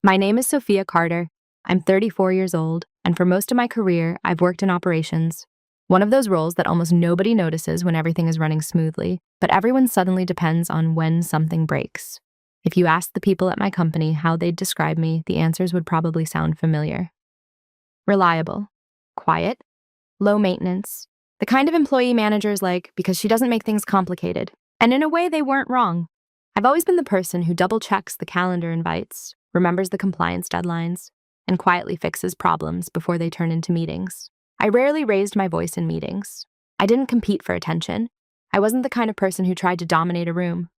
My name is Sophia Carter. I'm 34 years old, and for most of my career, I've worked in operations. One of those roles that almost nobody notices when everything is running smoothly, but everyone suddenly depends on when something breaks. If you asked the people at my company how they'd describe me, the answers would probably sound familiar. Reliable, quiet, low maintenance, the kind of employee managers like because she doesn't make things complicated. And in a way, they weren't wrong. I've always been the person who double checks the calendar invites, remembers the compliance deadlines, and quietly fixes problems before they turn into meetings. I rarely raised my voice in meetings. I didn't compete for attention. I wasn't the kind of person who tried to dominate a room.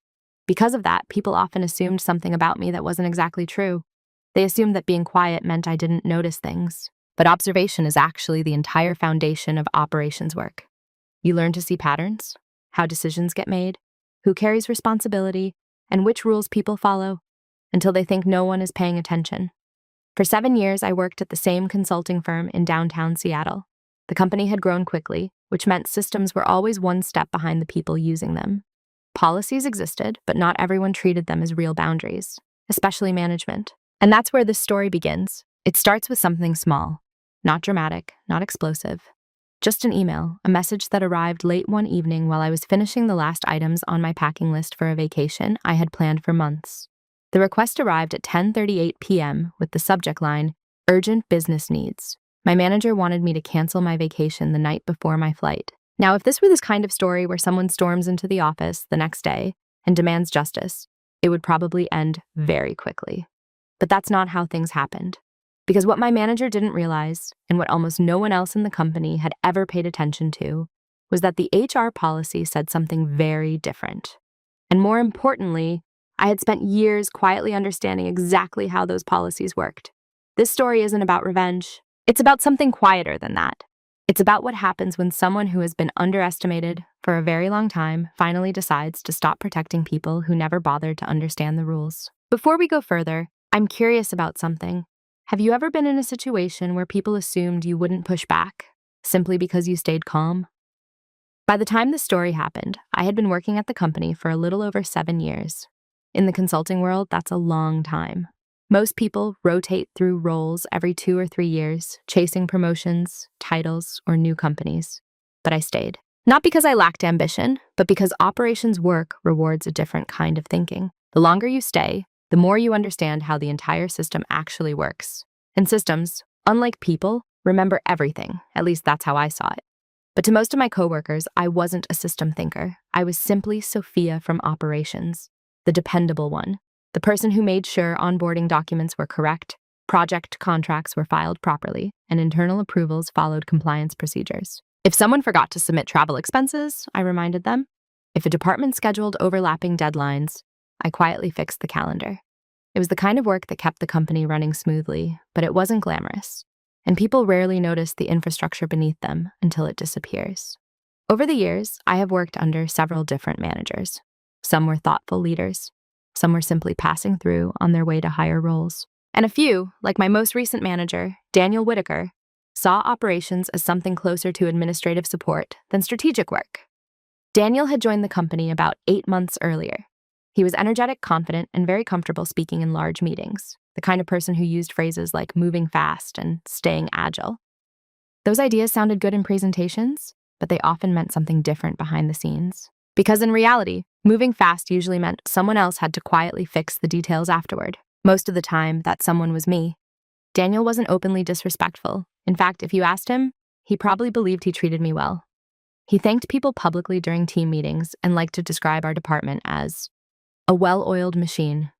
Because of that, people often assumed something about me that wasn't exactly true. They assumed that being quiet meant I didn't notice things. But observation is actually the entire foundation of operations work. You learn to see patterns, how decisions get made, who carries responsibility, and which rules people follow, until they think no one is paying attention. For 7 years, I worked at the same consulting firm in downtown Seattle. The company had grown quickly, which meant systems were always one step behind the people using them. Policies existed, but not everyone treated them as real boundaries, especially management. And that's where this story begins. It starts with something small, not dramatic, not explosive. Just an email, a message that arrived late one evening while I was finishing the last items on my packing list for a vacation I had planned for months. The request arrived at 10:38 p.m. with the subject line, "Urgent business needs." My manager wanted me to cancel my vacation the night before my flight. Now, if this were this kind of story where someone storms into the office the next day and demands justice, it would probably end very quickly. But that's not how things happened. Because what my manager didn't realize, and what almost no one else in the company had ever paid attention to, was that the HR policy said something very different. And more importantly, I had spent years quietly understanding exactly how those policies worked. This story isn't about revenge. It's about something quieter than that. It's about what happens when someone who has been underestimated for a very long time finally decides to stop protecting people who never bothered to understand the rules. Before we go further, I'm curious about something. Have you ever been in a situation where people assumed you wouldn't push back, simply because you stayed calm? By the time this story happened, I had been working at the company for a little over 7 years. In the consulting world, that's a long time. Most people rotate through roles every 2 or 3 years, chasing promotions, titles, or new companies. But I stayed. Not because I lacked ambition, but because operations work rewards a different kind of thinking. The longer you stay, the more you understand how the entire system actually works. And systems, unlike people, remember everything. At least that's how I saw it. But to most of my coworkers, I wasn't a system thinker. I was simply Sophia from operations, the dependable one, the person who made sure onboarding documents were correct, project contracts were filed properly, and internal approvals followed compliance procedures. If someone forgot to submit travel expenses, I reminded them. If a department scheduled overlapping deadlines, I quietly fixed the calendar. It was the kind of work that kept the company running smoothly, but it wasn't glamorous, and people rarely notice the infrastructure beneath them until it disappears. Over the years, I have worked under several different managers. Some were thoughtful leaders. Some were simply passing through on their way to higher roles. And a few, like my most recent manager, Daniel Whitaker, saw operations as something closer to administrative support than strategic work. Daniel had joined the company about 8 months earlier. He was energetic, confident, and very comfortable speaking in large meetings, the kind of person who used phrases like moving fast and staying agile. Those ideas sounded good in presentations, but they often meant something different behind the scenes. Because in reality, moving fast usually meant someone else had to quietly fix the details afterward. Most of the time, that someone was me. Daniel wasn't openly disrespectful. In fact, if you asked him, he probably believed he treated me well. He thanked people publicly during team meetings and liked to describe our department as a well-oiled machine.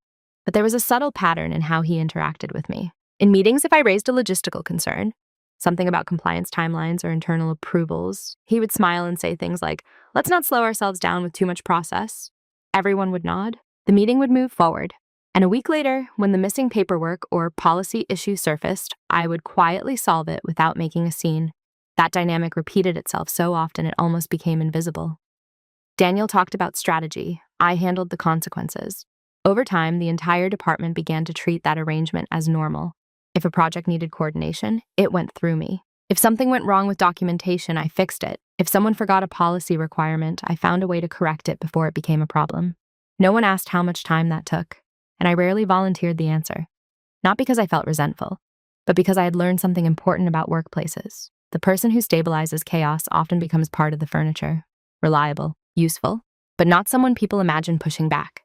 But there was a subtle pattern in how he interacted with me. In meetings, if I raised a logistical concern, something about compliance timelines or internal approvals, he would smile and say things like, "Let's not slow ourselves down with too much process." Everyone would nod. The meeting would move forward. And a week later, when the missing paperwork or policy issue surfaced, I would quietly solve it without making a scene. That dynamic repeated itself so often it almost became invisible. Daniel talked about strategy. I handled the consequences. Over time, the entire department began to treat that arrangement as normal. If a project needed coordination, it went through me. If something went wrong with documentation, I fixed it. If someone forgot a policy requirement, I found a way to correct it before it became a problem. No one asked how much time that took, and I rarely volunteered the answer. not because I felt resentful, but because I had learned something important about workplaces. The person who stabilizes chaos often becomes part of the furniture, reliable, useful, but not someone people imagine pushing back.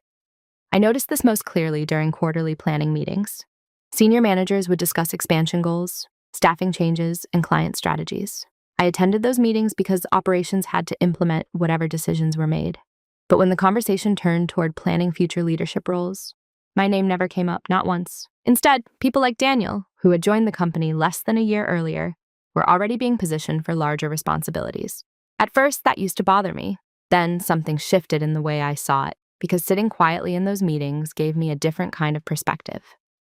I noticed this most clearly during quarterly planning meetings. Senior managers would discuss expansion goals, staffing changes, and client strategies. I attended those meetings because operations had to implement whatever decisions were made. But when the conversation turned toward planning future leadership roles, my name never came up, not once. Instead, people like Daniel, who had joined the company less than a year earlier, were already being positioned for larger responsibilities. At first, that used to bother me. Then something shifted in the way I saw it, because sitting quietly in those meetings gave me a different kind of perspective.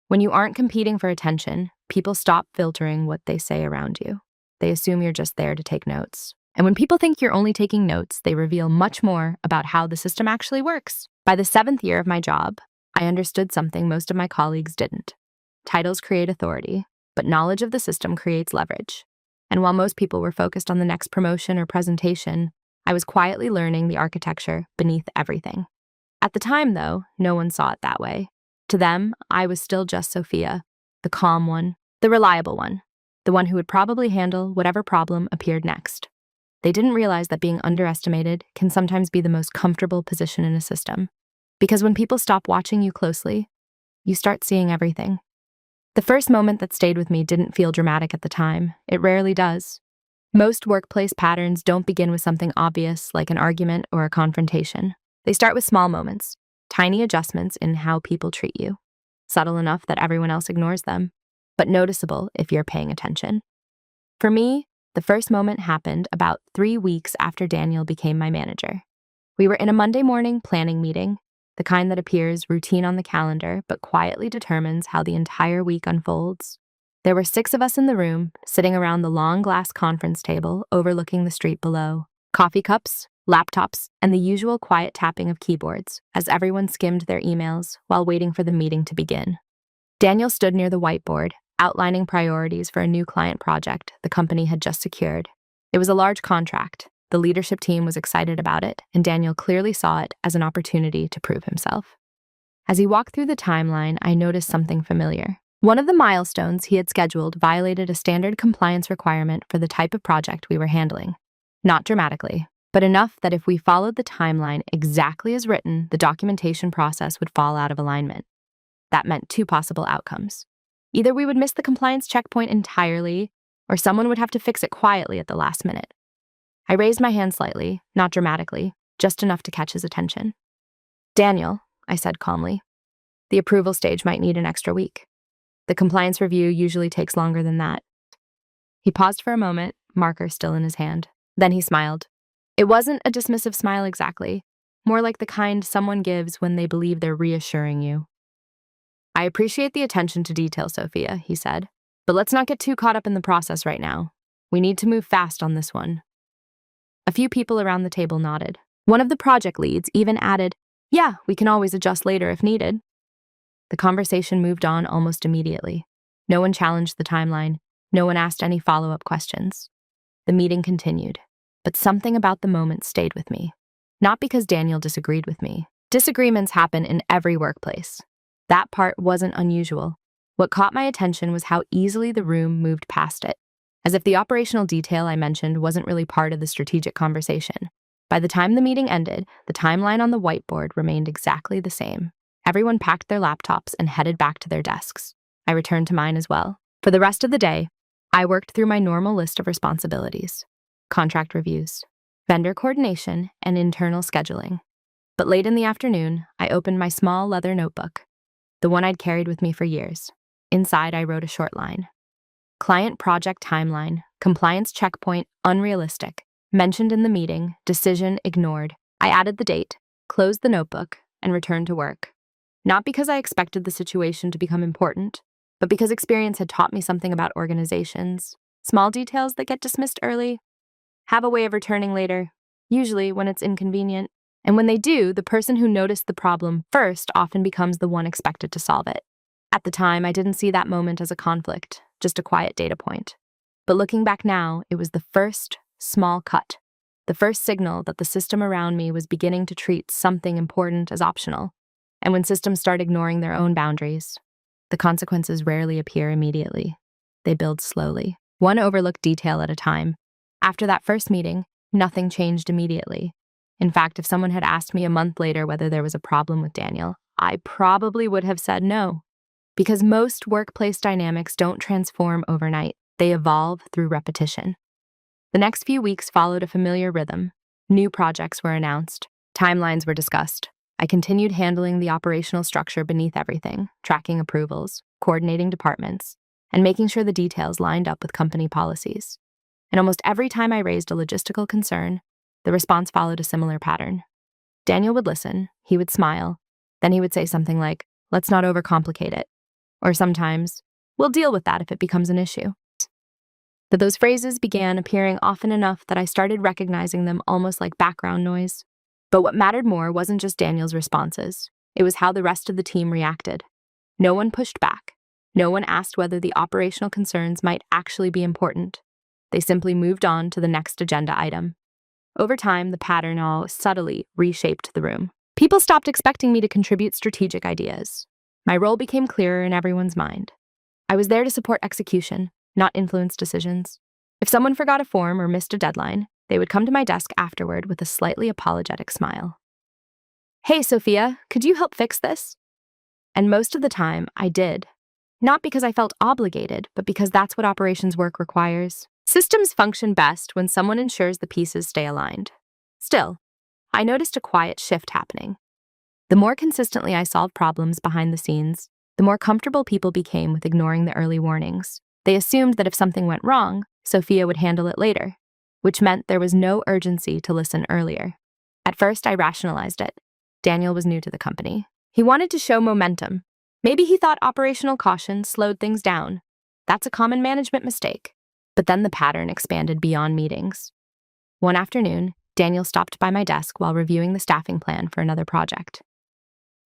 When you aren't competing for attention, people stop filtering what they say around you. They assume you're just there to take notes. And when people think you're only taking notes, they reveal much more about how the system actually works. By the 7th year of my job, I understood something most of my colleagues didn't. Titles create authority, but knowledge of the system creates leverage. And while most people were focused on the next promotion or presentation, I was quietly learning the architecture beneath everything. At the time, though, no one saw it that way. To them, I was still just Sophia, the calm one, the reliable one, the one who would probably handle whatever problem appeared next. They didn't realize that being underestimated can sometimes be the most comfortable position in a system. Because when people stop watching you closely, you start seeing everything. The first moment that stayed with me didn't feel dramatic at the time. It rarely does. Most workplace patterns don't begin with something obvious like an argument or a confrontation. They start with small moments, tiny adjustments in how people treat you, subtle enough that everyone else ignores them, but noticeable if you're paying attention. For me, the first moment happened about 3 weeks after Daniel became my manager. We were in a Monday morning planning meeting, the kind that appears routine on the calendar but quietly determines how the entire week unfolds. There were 6 of us in the room, sitting around the long glass conference table overlooking the street below. Coffee cups, laptops, and the usual quiet tapping of keyboards as everyone skimmed their emails while waiting for the meeting to begin. Daniel stood near the whiteboard, outlining priorities for a new client project the company had just secured. It was a large contract. The leadership team was excited about it, and Daniel clearly saw it as an opportunity to prove himself. As he walked through the timeline, I noticed something familiar. One of the milestones he had scheduled violated a standard compliance requirement for the type of project we were handling. Not dramatically, but enough that if we followed the timeline exactly as written, the documentation process would fall out of alignment. That meant 2 possible outcomes. Either we would miss the compliance checkpoint entirely, or someone would have to fix it quietly at the last minute. I raised my hand slightly, not dramatically, just enough to catch his attention. "Daniel," I said calmly, "the approval stage might need an extra week. The compliance review usually takes longer than that." He paused for a moment, marker still in his hand. Then he smiled. It wasn't a dismissive smile exactly, more like the kind someone gives when they believe they're reassuring you. "I appreciate the attention to detail, Sophia," he said, "but let's not get too caught up in the process right now. We need to move fast on this one." A few people around the table nodded. One of the project leads even added, "Yeah, we can always adjust later if needed." The conversation moved on almost immediately. No one challenged the timeline. No one asked any follow-up questions. The meeting continued, but something about the moment stayed with me. Not because Daniel disagreed with me. Disagreements happen in every workplace. That part wasn't unusual. What caught my attention was how easily the room moved past it, as if the operational detail I mentioned wasn't really part of the strategic conversation. By the time the meeting ended, the timeline on the whiteboard remained exactly the same. Everyone packed their laptops and headed back to their desks. I returned to mine as well. For the rest of the day, I worked through my normal list of responsibilities: contract reviews, vendor coordination, and internal scheduling. But late in the afternoon, I opened my small leather notebook, the one I'd carried with me for years. Inside, I wrote a short line. Client project timeline, compliance checkpoint unrealistic, mentioned in the meeting, decision ignored. I added the date, closed the notebook, and returned to work. Not because I expected the situation to become important, but because experience had taught me something about organizations. Small details that get dismissed early have a way of returning later, usually when it's inconvenient. And when they do, the person who noticed the problem first often becomes the one expected to solve it. At the time, I didn't see that moment as a conflict, just a quiet data point. But looking back now, it was the first small cut, the first signal that the system around me was beginning to treat something important as optional. And when systems start ignoring their own boundaries, The consequences rarely appear immediately. They build slowly, one overlooked detail at a time. After that first meeting, nothing changed immediately. In fact, if someone had asked me a month later whether there was a problem with Daniel, I probably would have said no. Because most workplace dynamics don't transform overnight, they evolve through repetition. The next few weeks followed a familiar rhythm. New projects were announced, timelines were discussed. I continued handling the operational structure beneath everything, tracking approvals, coordinating departments, and making sure the details lined up with company policies. And almost every time I raised a logistical concern, the response followed a similar pattern. Daniel would listen, he would smile, then he would say something like, "Let's not overcomplicate it." Or sometimes, "We'll deal with that if it becomes an issue." But those phrases began appearing often enough that I started recognizing them almost like background noise. But what mattered more wasn't just Daniel's responses. It was how the rest of the team reacted. No one pushed back. No one asked whether the operational concerns might actually be important. They simply moved on to the next agenda item. Over time, the pattern all subtly reshaped the room. People stopped expecting me to contribute strategic ideas. My role became clearer in everyone's mind. I was there to support execution, not influence decisions. If someone forgot a form or missed a deadline, they would come to my desk afterward with a slightly apologetic smile. "Hey, Sophia, could you help fix this?" And most of the time, I did. Not because I felt obligated, but because that's what operations work requires. Systems function best when someone ensures the pieces stay aligned. Still, I noticed a quiet shift happening. The more consistently I solved problems behind the scenes, the more comfortable people became with ignoring the early warnings. They assumed that if something went wrong, Sophia would handle it later, which meant there was no urgency to listen earlier. At first, I rationalized it. Daniel was new to the company. He wanted to show momentum. Maybe he thought operational caution slowed things down. That's a common management mistake. But then the pattern expanded beyond meetings. One afternoon, Daniel stopped by my desk while reviewing the staffing plan for another project.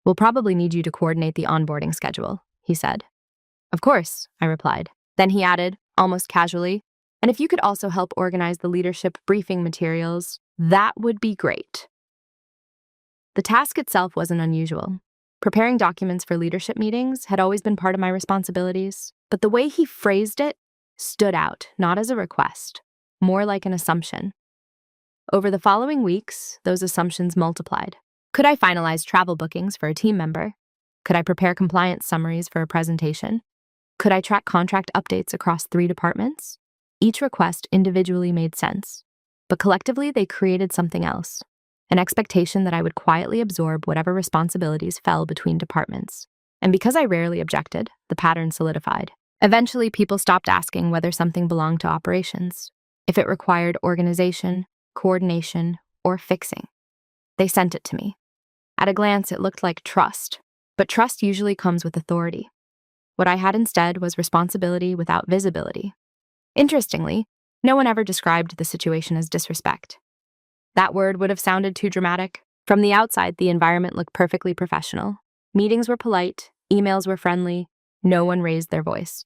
"We'll probably need you to coordinate the onboarding schedule," he said. "Of course," I replied. Then he added, almost casually, "And if you could also help organize the leadership briefing materials, that would be great." The task itself wasn't unusual. Preparing documents for leadership meetings had always been part of my responsibilities, but the way he phrased it stood out, not as a request, more like an assumption. Over the following weeks, those assumptions multiplied. Could I finalize travel bookings for a team member? Could I prepare compliance summaries for a presentation? Could I track contract updates across 3 departments? Each request individually made sense, but collectively they created something else, an expectation that I would quietly absorb whatever responsibilities fell between departments. And because I rarely objected, the pattern solidified. Eventually, people stopped asking whether something belonged to operations, if it required organization, coordination, or fixing. They sent it to me. At a glance, it looked like trust, but trust usually comes with authority. What I had instead was responsibility without visibility. Interestingly, no one ever described the situation as disrespect. That word would have sounded too dramatic. From the outside, the environment looked perfectly professional. Meetings were polite, emails were friendly, no one raised their voice.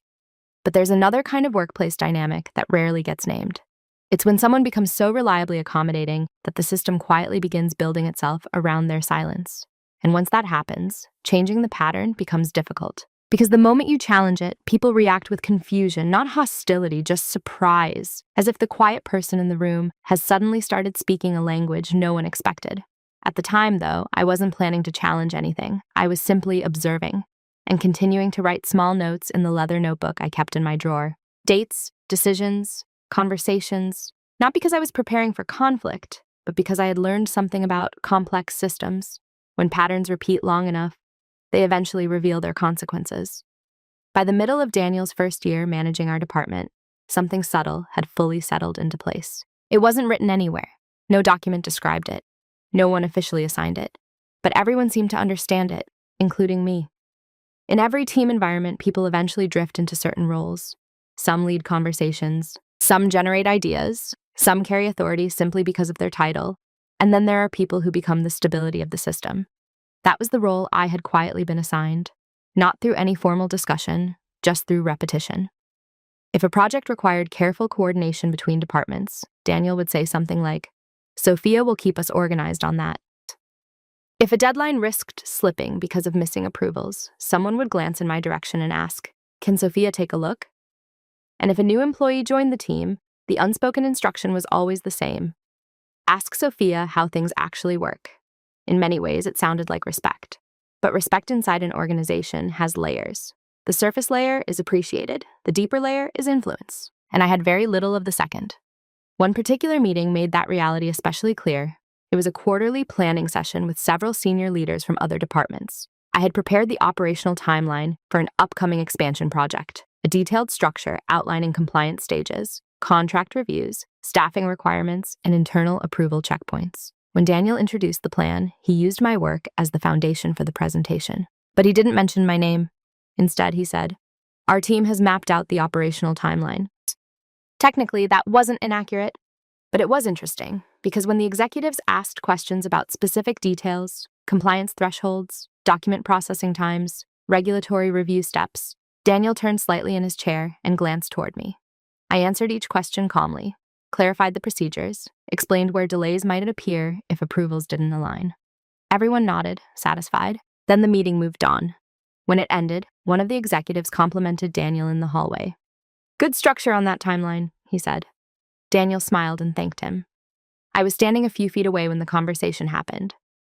But there's another kind of workplace dynamic that rarely gets named. It's when someone becomes so reliably accommodating that the system quietly begins building itself around their silence. And once that happens, changing the pattern becomes difficult. Because the moment you challenge it, people react with confusion, not hostility, just surprise, as if the quiet person in the room has suddenly started speaking a language no one expected. At the time, though, I wasn't planning to challenge anything. I was simply observing and continuing to write small notes in the leather notebook I kept in my drawer. Dates, decisions, conversations, not because I was preparing for conflict, but because I had learned something about complex systems. When patterns repeat long enough, they eventually reveal their consequences. By the middle of Daniel's first year managing our department, something subtle had fully settled into place. It wasn't written anywhere. No document described it. No one officially assigned it. But everyone seemed to understand it, including me. In every team environment, people eventually drift into certain roles. Some lead conversations, some generate ideas, some carry authority simply because of their title, and then there are people who become the stability of the system. That was the role I had quietly been assigned, not through any formal discussion, just through repetition. If a project required careful coordination between departments, Daniel would say something like, "Sophia will keep us organized on that." If a deadline risked slipping because of missing approvals, someone would glance in my direction and ask, "Can Sophia take a look?" And if a new employee joined the team, the unspoken instruction was always the same. Ask Sophia how things actually work. In many ways, it sounded like respect. But respect inside an organization has layers. The surface layer is appreciated, the deeper layer is influence, and I had very little of the second. One particular meeting made that reality especially clear. It was a quarterly planning session with several senior leaders from other departments. I had prepared the operational timeline for an upcoming expansion project, a detailed structure outlining compliance stages, contract reviews, staffing requirements, and internal approval checkpoints. When Daniel introduced the plan, he used my work as the foundation for the presentation. But he didn't mention my name. Instead, he said, "Our team has mapped out the operational timeline." Technically, that wasn't inaccurate, but it was interesting, because when the executives asked questions about specific details, compliance thresholds, document processing times, regulatory review steps, Daniel turned slightly in his chair and glanced toward me. I answered each question calmly, clarified the procedures, explained where delays might appear if approvals didn't align. Everyone nodded, satisfied. Then the meeting moved on. When it ended, one of the executives complimented Daniel in the hallway. "Good structure on that timeline," he said. Daniel smiled and thanked him. I was standing a few feet away when the conversation happened.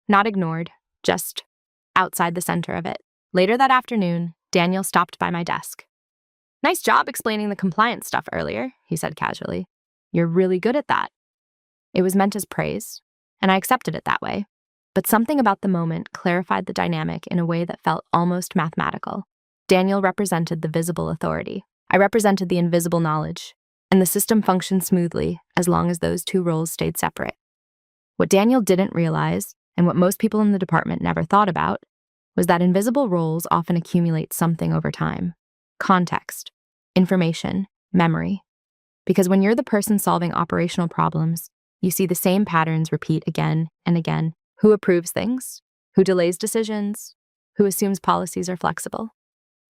Not ignored, just outside the center of it. Later that afternoon, Daniel stopped by my desk. "Nice job explaining the compliance stuff earlier," he said casually. "You're really good at that." It was meant as praise, and I accepted it that way. But something about the moment clarified the dynamic in a way that felt almost mathematical. Daniel represented the visible authority. I represented the invisible knowledge, and the system functioned smoothly as long as those two roles stayed separate. What Daniel didn't realize, and what most people in the department never thought about, was that invisible roles often accumulate something over time. Context, information, memory. Because when you're the person solving operational problems, you see the same patterns repeat again and again. Who approves things? Who delays decisions? Who assumes policies are flexible?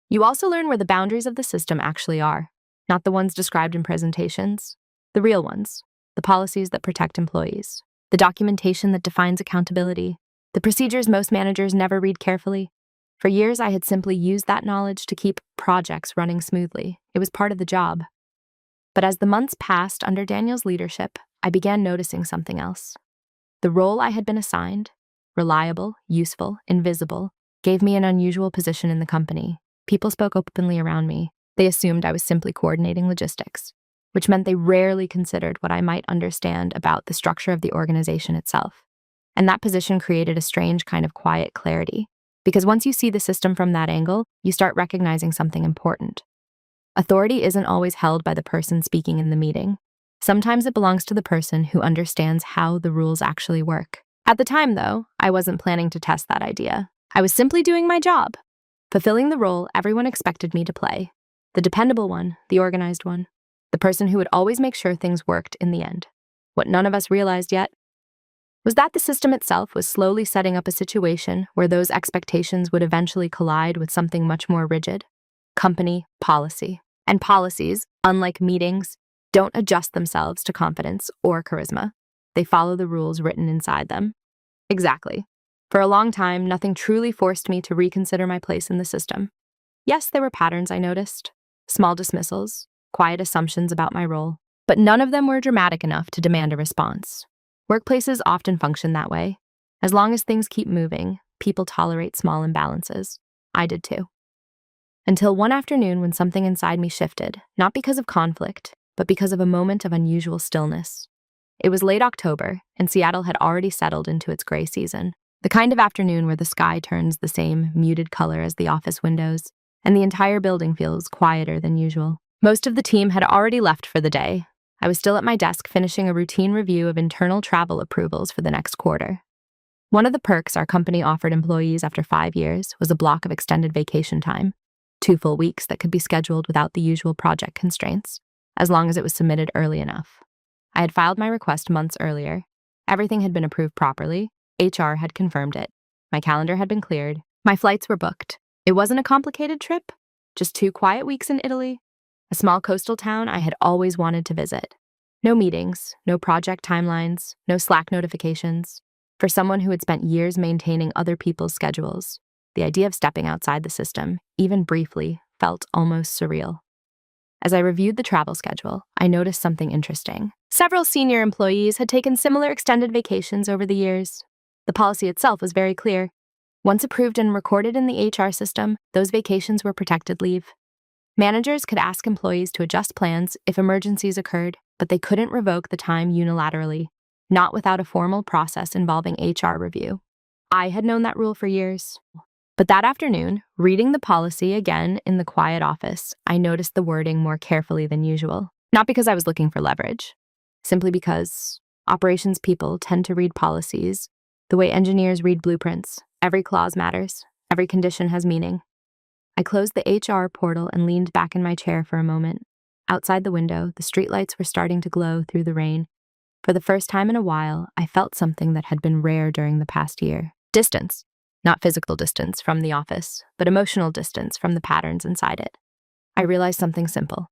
You also learn where the boundaries of the system actually are, not the ones described in presentations, the real ones, the policies that protect employees, the documentation that defines accountability, the procedures most managers never read carefully. For years, I had simply used that knowledge to keep projects running smoothly. It was part of the job. But as the months passed under Daniel's leadership, I began noticing something else. The role I had been assigned, reliable, useful, invisible, gave me an unusual position in the company. People spoke openly around me. They assumed I was simply coordinating logistics, which meant they rarely considered what I might understand about the structure of the organization itself. And that position created a strange kind of quiet clarity, because once you see the system from that angle, you start recognizing something important. Authority isn't always held by the person speaking in the meeting. Sometimes it belongs to the person who understands how the rules actually work. At the time, though, I wasn't planning to test that idea. I was simply doing my job, fulfilling the role everyone expected me to play. The dependable one, the organized one, the person who would always make sure things worked in the end. What none of us realized yet was that the system itself was slowly setting up a situation where those expectations would eventually collide with something much more rigid: company policy. And policies, unlike meetings, don't adjust themselves to confidence or charisma. They follow the rules written inside them. Exactly. For a long time, nothing truly forced me to reconsider my place in the system. Yes, there were patterns I noticed, small dismissals, quiet assumptions about my role, but none of them were dramatic enough to demand a response. Workplaces often function that way. As long as things keep moving, people tolerate small imbalances. I did too. Until one afternoon when something inside me shifted, not because of conflict, but because of a moment of unusual stillness. It was late October, and Seattle had already settled into its gray season. The kind of afternoon where the sky turns the same muted color as the office windows, and the entire building feels quieter than usual. Most of the team had already left for the day. I was still at my desk finishing a routine review of internal travel approvals for the next quarter. One of the perks our company offered employees after 5 years was a block of extended vacation time, 2 full weeks that could be scheduled without the usual project constraints, as long as it was submitted early enough. I had filed my request months earlier. Everything had been approved properly. HR had confirmed it. My calendar had been cleared. My flights were booked. It wasn't a complicated trip, just 2 quiet weeks in Italy, a small coastal town I had always wanted to visit. No meetings, no project timelines, no Slack notifications. For someone who had spent years maintaining other people's schedules, the idea of stepping outside the system, even briefly, felt almost surreal. As I reviewed the travel schedule, I noticed something interesting. Several senior employees had taken similar extended vacations over the years. The policy itself was very clear. Once approved and recorded in the HR system, those vacations were protected leave. Managers could ask employees to adjust plans if emergencies occurred, but they couldn't revoke the time unilaterally, not without a formal process involving HR review. I had known that rule for years. But that afternoon, reading the policy again in the quiet office, I noticed the wording more carefully than usual. Not because I was looking for leverage, simply because operations people tend to read policies the way engineers read blueprints. Every clause matters. Every condition has meaning. I closed the HR portal and leaned back in my chair for a moment. Outside the window, the streetlights were starting to glow through the rain. For the first time in a while, I felt something that had been rare during the past year. Distance. Not physical distance from the office, but emotional distance from the patterns inside it. I realized something simple.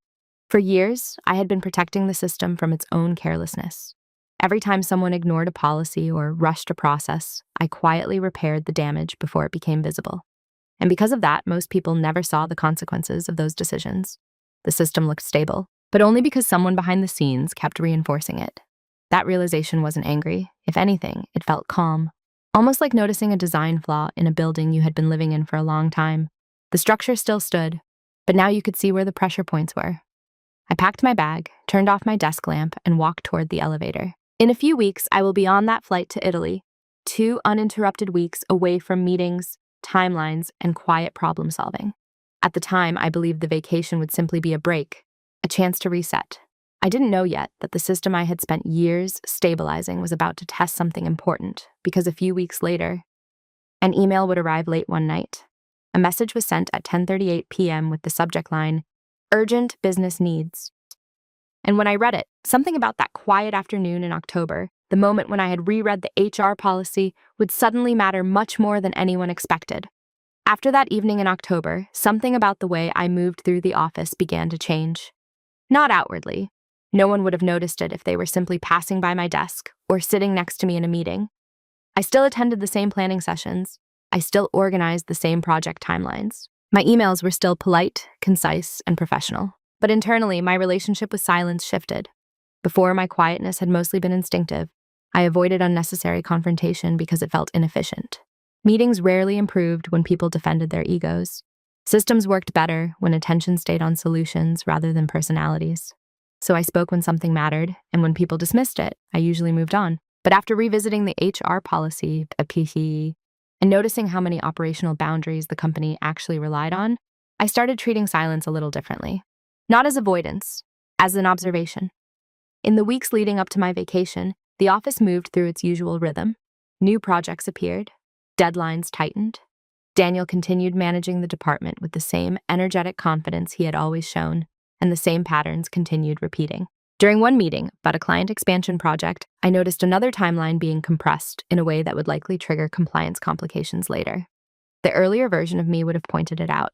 For years, I had been protecting the system from its own carelessness. Every time someone ignored a policy or rushed a process, I quietly repaired the damage before it became visible. And because of that, most people never saw the consequences of those decisions. The system looked stable, but only because someone behind the scenes kept reinforcing it. That realization wasn't angry. If anything, it felt calm. Almost like noticing a design flaw in a building you had been living in for a long time. The structure still stood, but now you could see where the pressure points were. I packed my bag, turned off my desk lamp, and walked toward the elevator. In a few weeks, I will be on that flight to Italy, 2 uninterrupted weeks away from meetings, timelines, and quiet problem solving. At the time, I believed the vacation would simply be a break, a chance to reset. I didn't know yet that the system I had spent years stabilizing was about to test something important, because a few weeks later, an email would arrive late one night. A message was sent at 10:38 p.m. with the subject line, "Urgent business needs." And when I read it, something about that quiet afternoon in October, the moment when I had reread the HR policy, would suddenly matter much more than anyone expected. After that evening in October, something about the way I moved through the office began to change. Not outwardly. No one would have noticed it if they were simply passing by my desk or sitting next to me in a meeting. I still attended the same planning sessions. I still organized the same project timelines. My emails were still polite, concise, and professional. But internally, my relationship with silence shifted. Before, my quietness had mostly been instinctive. I avoided unnecessary confrontation because it felt inefficient. Meetings rarely improved when people defended their egos. Systems worked better when attention stayed on solutions rather than personalities. So I spoke when something mattered, and when people dismissed it, I usually moved on. But after revisiting the HR policy, and noticing how many operational boundaries the company actually relied on, I started treating silence a little differently. Not as avoidance, as an observation. In the weeks leading up to my vacation, the office moved through its usual rhythm. New projects appeared. Deadlines tightened. Daniel continued managing the department with the same energetic confidence he had always shown, and the same patterns continued repeating. During one meeting about a client expansion project, I noticed another timeline being compressed in a way that would likely trigger compliance complications later. The earlier version of me would have pointed it out.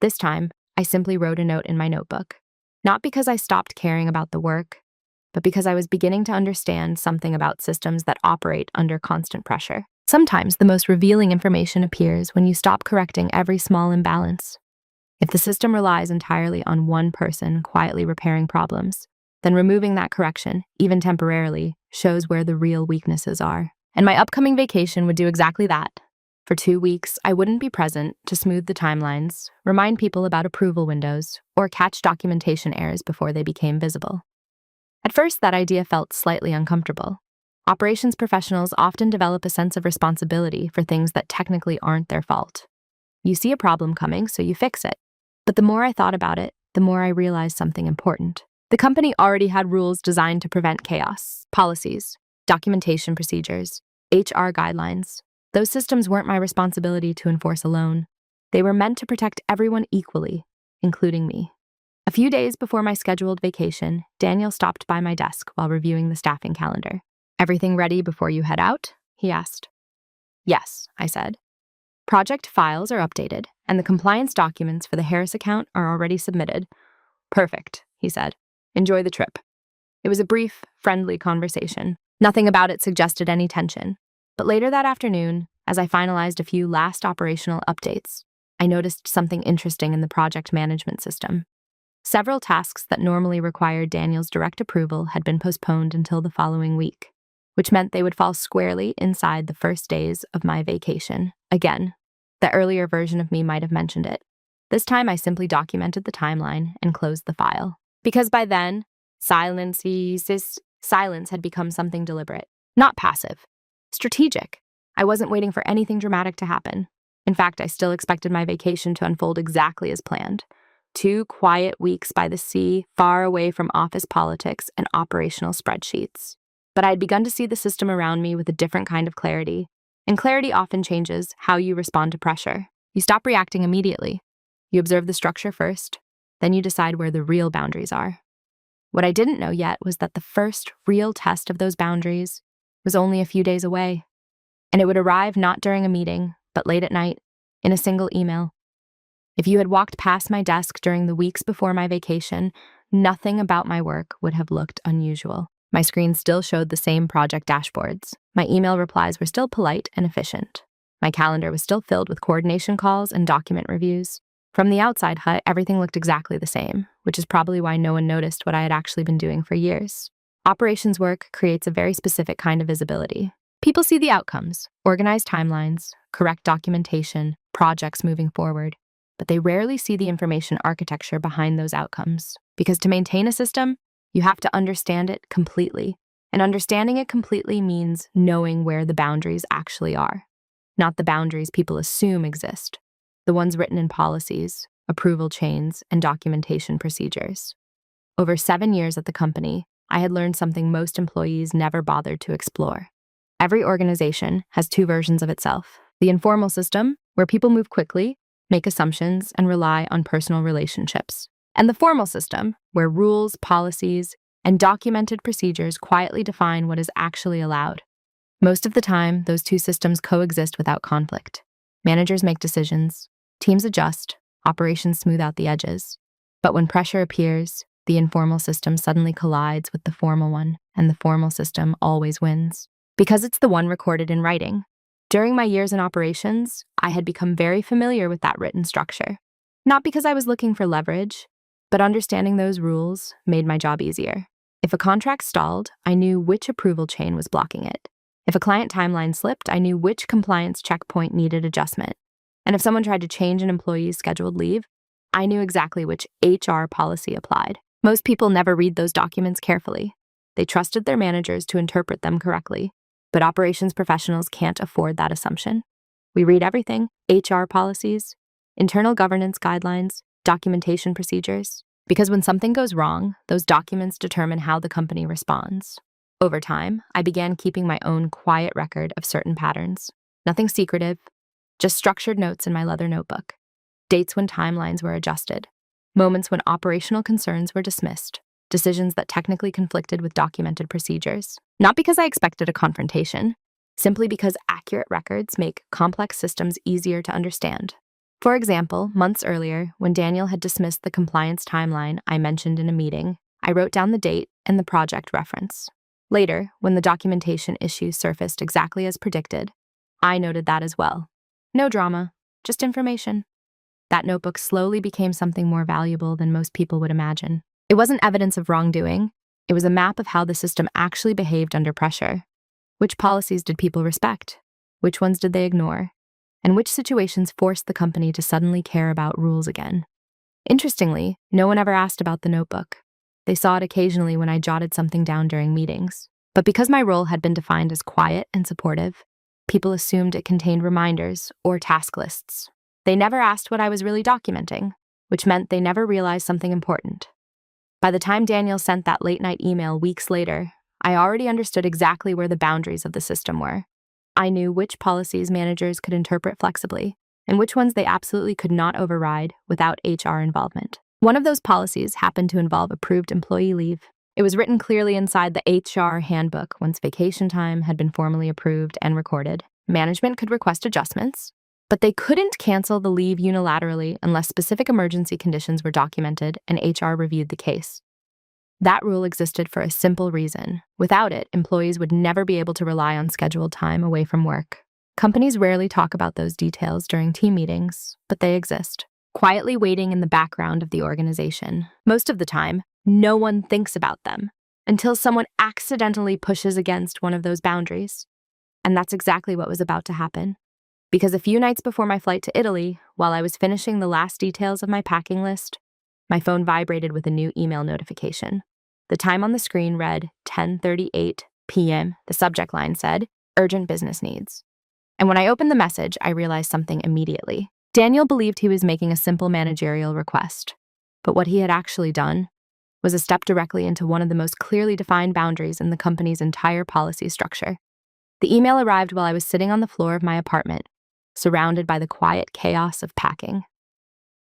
This time, I simply wrote a note in my notebook, not because I stopped caring about the work, but because I was beginning to understand something about systems that operate under constant pressure. Sometimes the most revealing information appears when you stop correcting every small imbalance. If the system relies entirely on one person quietly repairing problems, then removing that correction, even temporarily, shows where the real weaknesses are. And my upcoming vacation would do exactly that. For 2 weeks, I wouldn't be present to smooth the timelines, remind people about approval windows, or catch documentation errors before they became visible. At first, that idea felt slightly uncomfortable. Operations professionals often develop a sense of responsibility for things that technically aren't their fault. You see a problem coming, so you fix it. But the more I thought about it, the more I realized something important. The company already had rules designed to prevent chaos, policies, documentation procedures, HR guidelines. Those systems weren't my responsibility to enforce alone. They were meant to protect everyone equally, including me. A few days before my scheduled vacation, Daniel stopped by my desk while reviewing the staffing calendar. "Everything ready before you head out?" he asked. "Yes," I said. "Project files are updated, and the compliance documents for the Harris account are already submitted." "Perfect," he said. "Enjoy the trip." It was a brief, friendly conversation. Nothing about it suggested any tension. But later that afternoon, as I finalized a few last operational updates, I noticed something interesting in the project management system. Several tasks that normally required Daniel's direct approval had been postponed until the following week, which meant they would fall squarely inside the first days of my vacation. Again, the earlier version of me might have mentioned it. This time I simply documented the timeline and closed the file. Because by then, silence had become something deliberate, not passive, strategic. I wasn't waiting for anything dramatic to happen. In fact, I still expected my vacation to unfold exactly as planned. 2 quiet weeks by the sea, far away from office politics and operational spreadsheets. But I had begun to see the system around me with a different kind of clarity. And clarity often changes how you respond to pressure. You stop reacting immediately. You observe the structure first, then you decide where the real boundaries are. What I didn't know yet was that the first real test of those boundaries was only a few days away. And it would arrive not during a meeting, but late at night, in a single email. If you had walked past my desk during the weeks before my vacation, nothing about my work would have looked unusual. My screen still showed the same project dashboards. My email replies were still polite and efficient. My calendar was still filled with coordination calls and document reviews. From the outside hut, everything looked exactly the same, which is probably why no one noticed what I had actually been doing for years. Operations work creates a very specific kind of visibility. People see the outcomes, organized timelines, correct documentation, projects moving forward, but they rarely see the information architecture behind those outcomes. Because to maintain a system, you have to understand it completely. And understanding it completely means knowing where the boundaries actually are, not the boundaries people assume exist, the ones written in policies, approval chains, and documentation procedures. Over 7 years at the company, I had learned something most employees never bothered to explore. Every organization has 2 versions of itself. The informal system, where people move quickly, make assumptions, and rely on personal relationships. And the formal system, where rules, policies, and documented procedures quietly define what is actually allowed. Most of the time, those 2 systems coexist without conflict. Managers make decisions, teams adjust, operations smooth out the edges. But when pressure appears, the informal system suddenly collides with the formal one, and the formal system always wins. Because it's the one recorded in writing. During my years in operations, I had become very familiar with that written structure. Not because I was looking for leverage, but understanding those rules made my job easier. If a contract stalled, I knew which approval chain was blocking it. If a client timeline slipped, I knew which compliance checkpoint needed adjustment. And if someone tried to change an employee's scheduled leave, I knew exactly which HR policy applied. Most people never read those documents carefully. They trusted their managers to interpret them correctly. But operations professionals can't afford that assumption. We read everything: HR policies, internal governance guidelines, documentation procedures. Because when something goes wrong, those documents determine how the company responds. Over time, I began keeping my own quiet record of certain patterns. Nothing secretive, just structured notes in my leather notebook. Dates when timelines were adjusted. Moments when operational concerns were dismissed. Decisions that technically conflicted with documented procedures. Not because I expected a confrontation, simply because accurate records make complex systems easier to understand. For example, months earlier, when Daniel had dismissed the compliance timeline I mentioned in a meeting, I wrote down the date and the project reference. Later, when the documentation issue surfaced exactly as predicted, I noted that as well. No drama, just information. That notebook slowly became something more valuable than most people would imagine. It wasn't evidence of wrongdoing. It was a map of how the system actually behaved under pressure. Which policies did people respect? Which ones did they ignore? And which situations forced the company to suddenly care about rules again? Interestingly, no one ever asked about the notebook. They saw it occasionally when I jotted something down during meetings. But because my role had been defined as quiet and supportive, people assumed it contained reminders or task lists. They never asked what I was really documenting, which meant they never realized something important. By the time Daniel sent that late-night email weeks later, I already understood exactly where the boundaries of the system were. I knew which policies managers could interpret flexibly, and which ones they absolutely could not override without HR involvement. One of those policies happened to involve approved employee leave. It was written clearly inside the HR handbook once vacation time had been formally approved and recorded. Management could request adjustments, but they couldn't cancel the leave unilaterally unless specific emergency conditions were documented and HR reviewed the case. That rule existed for a simple reason. Without it, employees would never be able to rely on scheduled time away from work. Companies rarely talk about those details during team meetings, but they exist, quietly waiting in the background of the organization. Most of the time, no one thinks about them until someone accidentally pushes against one of those boundaries. And that's exactly what was about to happen. Because a few nights before my flight to Italy, while I was finishing the last details of my packing list, my phone vibrated with a new email notification. The time on the screen read 10:38 p.m. The subject line said, "Urgent business needs." And when I opened the message, I realized something immediately. Daniel believed he was making a simple managerial request, but what he had actually done was a step directly into one of the most clearly defined boundaries in the company's entire policy structure. The email arrived while I was sitting on the floor of my apartment, surrounded by the quiet chaos of packing.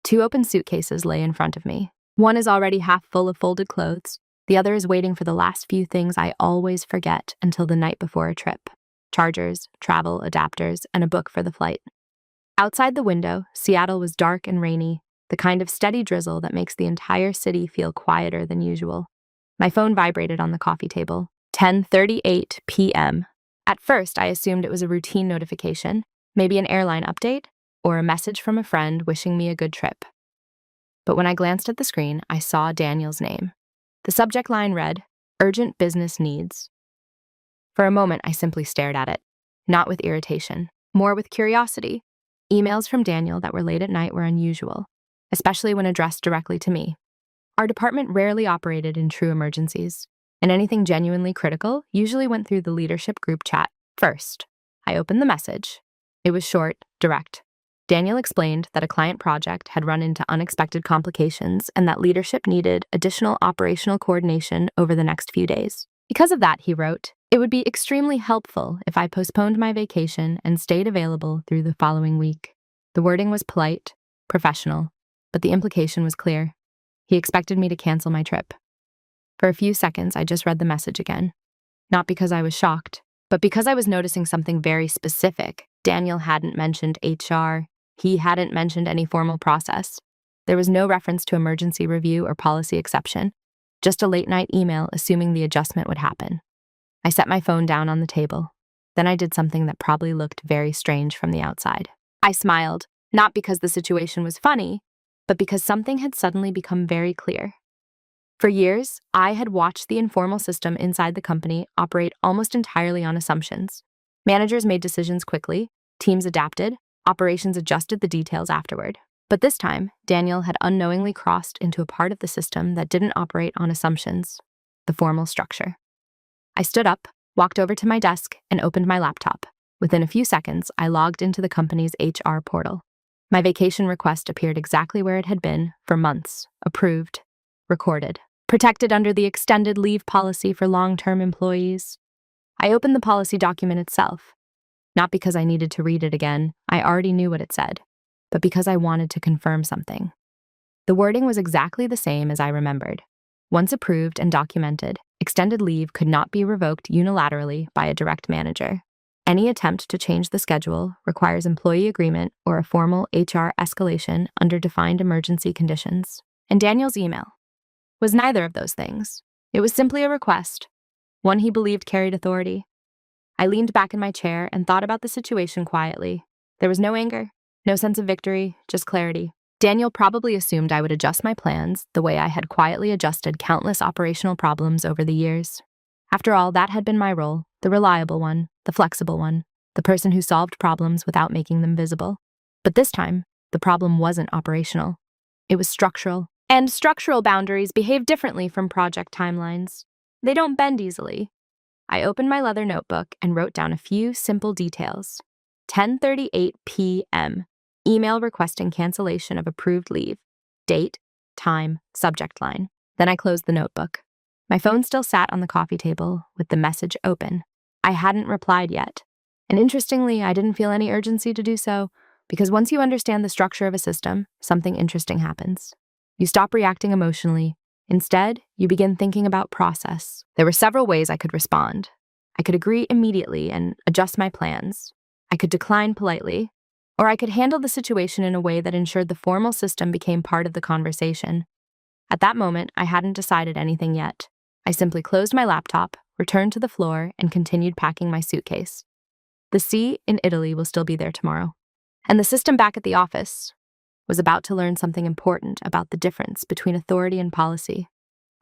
Two open suitcases lay in front of me. One is already half full of folded clothes. The other is waiting for the last few things I always forget until the night before a trip: chargers, travel adapters, and a book for the flight. Outside the window, Seattle was dark and rainy, the kind of steady drizzle that makes the entire city feel quieter than usual. My phone vibrated on the coffee table. 10:38 p.m. At first, I assumed it was a routine notification, maybe an airline update, or a message from a friend wishing me a good trip. But when I glanced at the screen, I saw Daniel's name. The subject line read, "Urgent business needs." For a moment, I simply stared at it, not with irritation, more with curiosity. Emails from Daniel that were late at night were unusual, especially when addressed directly to me. Our department rarely operated in true emergencies, and anything genuinely critical usually went through the leadership group chat first. I opened the message. It was short, direct. Daniel explained that a client project had run into unexpected complications and that leadership needed additional operational coordination over the next few days. Because of that, he wrote, "It would be extremely helpful if I postponed my vacation and stayed available through the following week." The wording was polite, professional, but the implication was clear. He expected me to cancel my trip. For a few seconds, I just read the message again. Not because I was shocked, but because I was noticing something very specific. Daniel hadn't mentioned HR. He hadn't mentioned any formal process. There was no reference to emergency review or policy exception, just a late-night email assuming the adjustment would happen. I set my phone down on the table. Then I did something that probably looked very strange from the outside. I smiled, not because the situation was funny, but because something had suddenly become very clear. For years, I had watched the informal system inside the company operate almost entirely on assumptions. Managers made decisions quickly, teams adapted, operations adjusted the details afterward. But this time, Daniel had unknowingly crossed into a part of the system that didn't operate on assumptions: the formal structure. I stood up, walked over to my desk, and opened my laptop. Within a few seconds, I logged into the company's HR portal. My vacation request appeared exactly where it had been for months: approved, recorded, protected under the extended leave policy for long-term employees. I opened the policy document itself, not because I needed to read it again. I already knew what it said, but because I wanted to confirm something. The wording was exactly the same as I remembered. Once approved and documented, extended leave could not be revoked unilaterally by a direct manager. Any attempt to change the schedule requires employee agreement or a formal HR escalation under defined emergency conditions. And Daniel's email was neither of those things. It was simply a request, one he believed carried authority. I leaned back in my chair and thought about the situation quietly. There was no anger, no sense of victory, just clarity. Daniel probably assumed I would adjust my plans the way I had quietly adjusted countless operational problems over the years. After all, that had been my role, the reliable one, the flexible one, the person who solved problems without making them visible. But this time, the problem wasn't operational. It was structural. And structural boundaries behave differently from project timelines. They don't bend easily. I opened my leather notebook and wrote down a few simple details. 10:38 p.m. Email requesting cancellation of approved leave. Date, time, subject line. Then I closed the notebook. My phone still sat on the coffee table with the message open. I hadn't replied yet. And interestingly, I didn't feel any urgency to do so, because once you understand the structure of a system, something interesting happens. You stop reacting emotionally. Instead, you begin thinking about process. There were several ways I could respond. I could agree immediately and adjust my plans. I could decline politely, or I could handle the situation in a way that ensured the formal system became part of the conversation. At that moment, I hadn't decided anything yet. I simply closed my laptop, returned to the floor, and continued packing my suitcase. The C in Italy will still be there tomorrow. And the system back at the office was about to learn something important about the difference between authority and policy.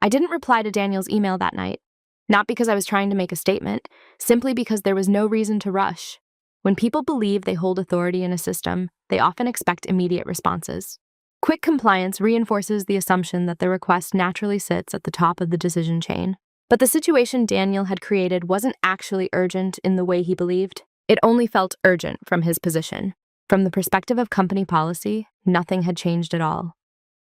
I didn't reply to Daniel's email that night, not because I was trying to make a statement, simply because there was no reason to rush. When people believe they hold authority in a system, they often expect immediate responses. Quick compliance reinforces the assumption that the request naturally sits at the top of the decision chain. But the situation Daniel had created wasn't actually urgent in the way he believed. It only felt urgent from his position. From the perspective of company policy, nothing had changed at all.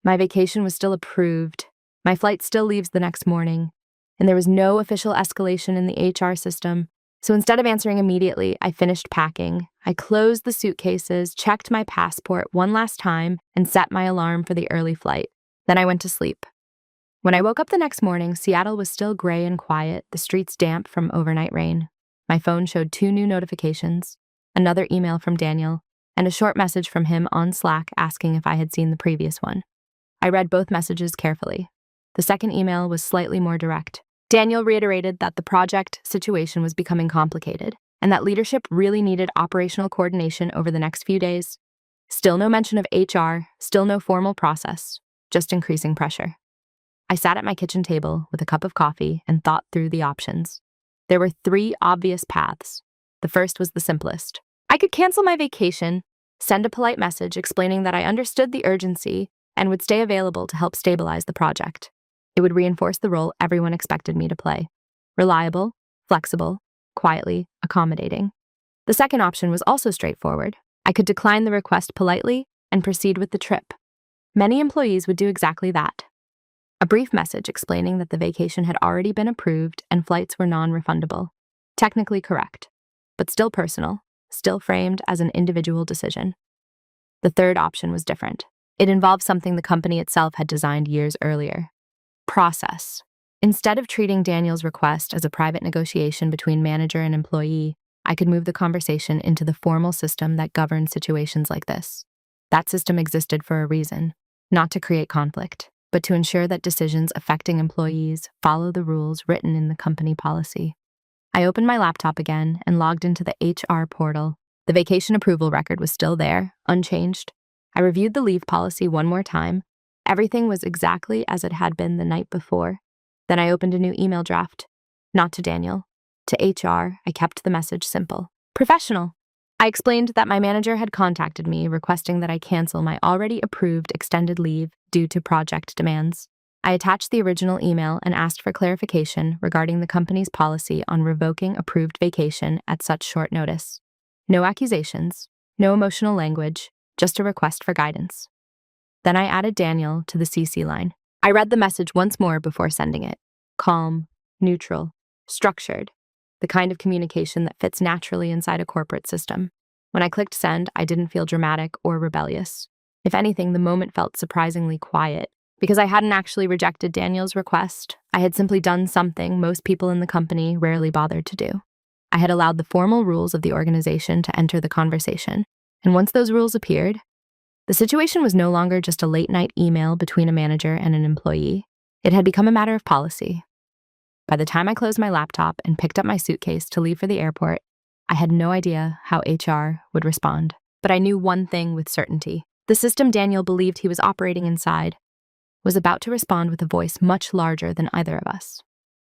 My vacation was still approved. My flight still leaves the next morning. And there was no official escalation in the HR system. So instead of answering immediately, I finished packing. I closed the suitcases, checked my passport one last time, and set my alarm for the early flight. Then I went to sleep. When I woke up the next morning, Seattle was still gray and quiet, the streets damp from overnight rain. My phone showed 2 new notifications, another email from Daniel, and a short message from him on Slack asking if I had seen the previous one. I read both messages carefully. The second email was slightly more direct. Daniel reiterated that the project situation was becoming complicated and that leadership really needed operational coordination over the next few days. Still no mention of HR, still no formal process, just increasing pressure. I sat at my kitchen table with a cup of coffee and thought through the options. There were 3 obvious paths. The first was the simplest. I could cancel my vacation, send a polite message explaining that I understood the urgency and would stay available to help stabilize the project. It would reinforce the role everyone expected me to play. Reliable, flexible, quietly accommodating. The second option was also straightforward. I could decline the request politely and proceed with the trip. Many employees would do exactly that. A brief message explaining that the vacation had already been approved and flights were non-refundable. Technically correct, but still personal, still framed as an individual decision. The third option was different. It involved something the company itself had designed years earlier. Process. Instead of treating Daniel's request as a private negotiation between manager and employee, I could move the conversation into the formal system that governs situations like this. That system existed for a reason, not to create conflict, but to ensure that decisions affecting employees follow the rules written in the company policy. I opened my laptop again and logged into the HR portal. The vacation approval record was still there, unchanged. I reviewed the leave policy one more time. Everything was exactly as it had been the night before. Then I opened a new email draft. Not to Daniel. To HR, I kept the message simple. Professional. I explained that my manager had contacted me requesting that I cancel my already approved extended leave due to project demands. I attached the original email and asked for clarification regarding the company's policy on revoking approved vacation at such short notice. No accusations, no emotional language, just a request for guidance. Then I added Daniel to the CC line. I read the message once more before sending it. Calm, neutral, structured, the kind of communication that fits naturally inside a corporate system. When I clicked send, I didn't feel dramatic or rebellious. If anything, the moment felt surprisingly quiet. Because I hadn't actually rejected Daniel's request, I had simply done something most people in the company rarely bothered to do. I had allowed the formal rules of the organization to enter the conversation. And once those rules appeared, the situation was no longer just a late-night email between a manager and an employee. It had become a matter of policy. By the time I closed my laptop and picked up my suitcase to leave for the airport, I had no idea how HR would respond. But I knew one thing with certainty. The system Daniel believed he was operating inside was about to respond with a voice much larger than either of us.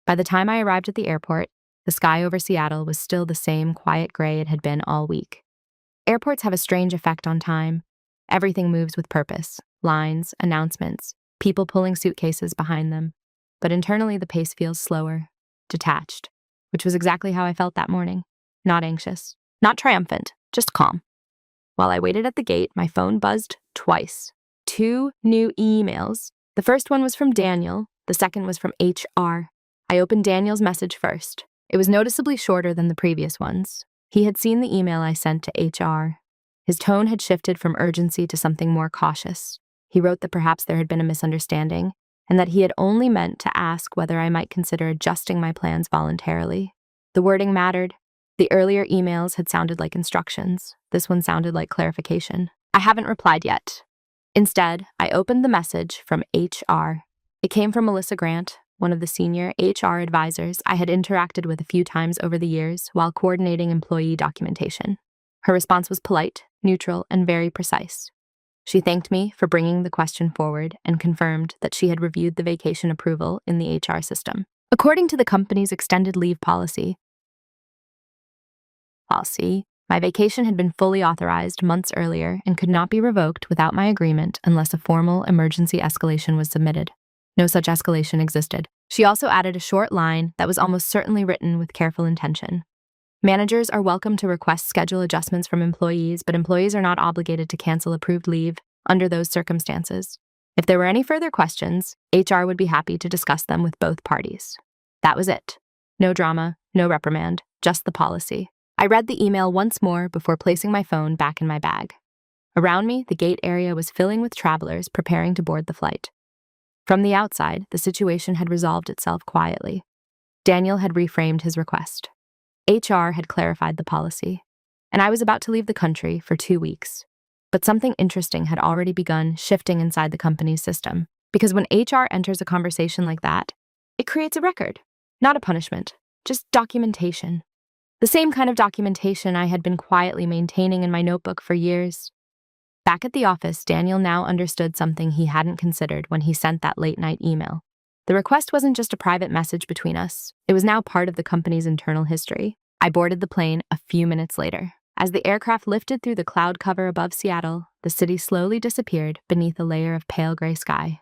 By the time I arrived at the airport, the sky over Seattle was still the same quiet gray it had been all week. Airports have a strange effect on time. Everything moves with purpose, lines, announcements, people pulling suitcases behind them. But internally, the pace feels slower, detached, which was exactly how I felt that morning. Not anxious, not triumphant, just calm. While I waited at the gate, my phone buzzed twice. 2 new emails. The first one was from Daniel, the second was from HR. I opened Daniel's message first. It was noticeably shorter than the previous ones. He had seen the email I sent to HR. His tone had shifted from urgency to something more cautious. He wrote that perhaps there had been a misunderstanding, and that he had only meant to ask whether I might consider adjusting my plans voluntarily. The wording mattered. The earlier emails had sounded like instructions. This one sounded like clarification. I haven't replied yet. Instead, I opened the message from HR. It came from Melissa Grant, one of the senior HR advisors I had interacted with a few times over the years while coordinating employee documentation. Her response was polite, neutral, and very precise. She thanked me for bringing the question forward and confirmed that she had reviewed the vacation approval in the HR system. According to the company's extended leave policy, my vacation had been fully authorized months earlier and could not be revoked without my agreement unless a formal emergency escalation was submitted. No such escalation existed. She also added a short line that was almost certainly written with careful intention. Managers are welcome to request schedule adjustments from employees, but employees are not obligated to cancel approved leave under those circumstances. If there were any further questions, HR would be happy to discuss them with both parties. That was it. No drama, no reprimand, just the policy. I read the email once more before placing my phone back in my bag. Around me, the gate area was filling with travelers preparing to board the flight. From the outside, the situation had resolved itself quietly. Daniel had reframed his request. HR had clarified the policy, and I was about to leave the country for 2 weeks. But something interesting had already begun shifting inside the company's system, because when HR enters a conversation like that, it creates a record, not a punishment, just documentation. The same kind of documentation I had been quietly maintaining in my notebook for years. Back at the office, Daniel now understood something he hadn't considered when he sent that late-night email. The request wasn't just a private message between us. It was now part of the company's internal history. I boarded the plane a few minutes later. As the aircraft lifted through the cloud cover above Seattle, the city slowly disappeared beneath a layer of pale gray sky.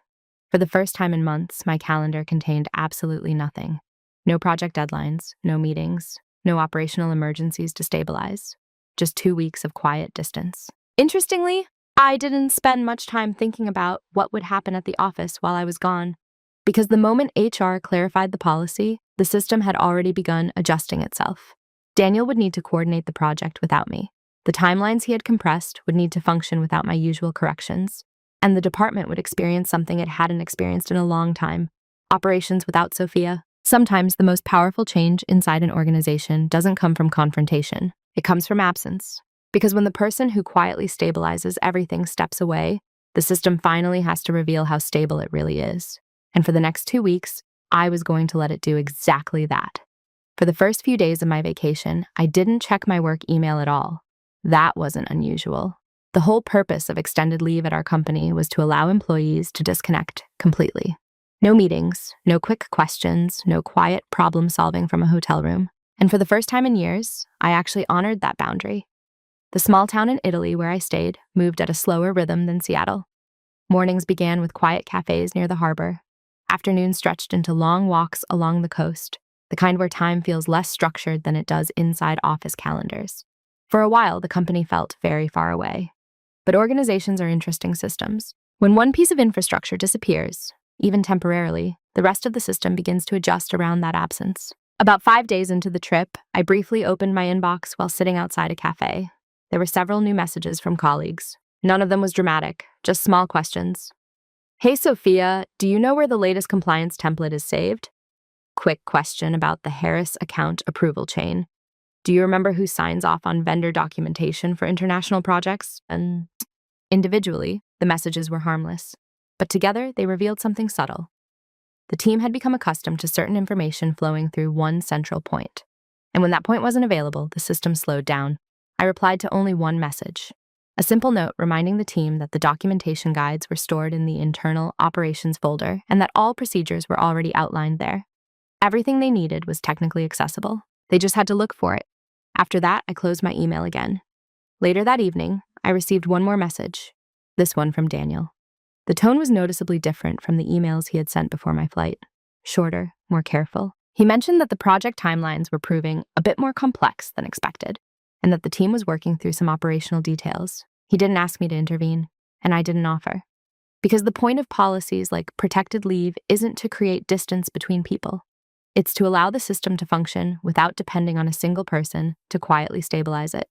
For the first time in months, my calendar contained absolutely nothing. No project deadlines, no meetings, no operational emergencies to stabilize. Just 2 weeks of quiet distance. Interestingly, I didn't spend much time thinking about what would happen at the office while I was gone, because the moment HR clarified the policy, the system had already begun adjusting itself. Daniel would need to coordinate the project without me. The timelines he had compressed would need to function without my usual corrections, and the department would experience something it hadn't experienced in a long time: operations without Sophia. Sometimes the most powerful change inside an organization doesn't come from confrontation. It comes from absence. Because when the person who quietly stabilizes everything steps away, the system finally has to reveal how stable it really is. And for the next 2 weeks, I was going to let it do exactly that. For the first few days of my vacation, I didn't check my work email at all. That wasn't unusual. The whole purpose of extended leave at our company was to allow employees to disconnect completely. No meetings, no quick questions, no quiet problem solving from a hotel room. And for the first time in years, I actually honored that boundary. The small town in Italy where I stayed moved at a slower rhythm than Seattle. Mornings began with quiet cafes near the harbor. Afternoons stretched into long walks along the coast, the kind where time feels less structured than it does inside office calendars. For a while, the company felt very far away. But organizations are interesting systems. When one piece of infrastructure disappears, even temporarily, the rest of the system begins to adjust around that absence. About 5 days into the trip, I briefly opened my inbox while sitting outside a cafe. There were several new messages from colleagues. None of them was dramatic, just small questions. Hey, Sophia, do you know where the latest compliance template is saved? Quick question about the Harris account approval chain. Do you remember who signs off on vendor documentation for international projects? And individually, the messages were harmless, but together they revealed something subtle. The team had become accustomed to certain information flowing through one central point, and when that point wasn't available, the system slowed down. I replied to only one message, a simple note reminding the team that the documentation guides were stored in the internal operations folder and that all procedures were already outlined there. Everything they needed was technically accessible. They just had to look for it. After that, I closed my email again. Later that evening, I received one more message, this one from Daniel. The tone was noticeably different from the emails he had sent before my flight. Shorter, more careful. He mentioned that the project timelines were proving a bit more complex than expected, and that the team was working through some operational details. He didn't ask me to intervene, and I didn't offer. Because the point of policies like protected leave isn't to create distance between people. It's to allow the system to function without depending on a single person to quietly stabilize it.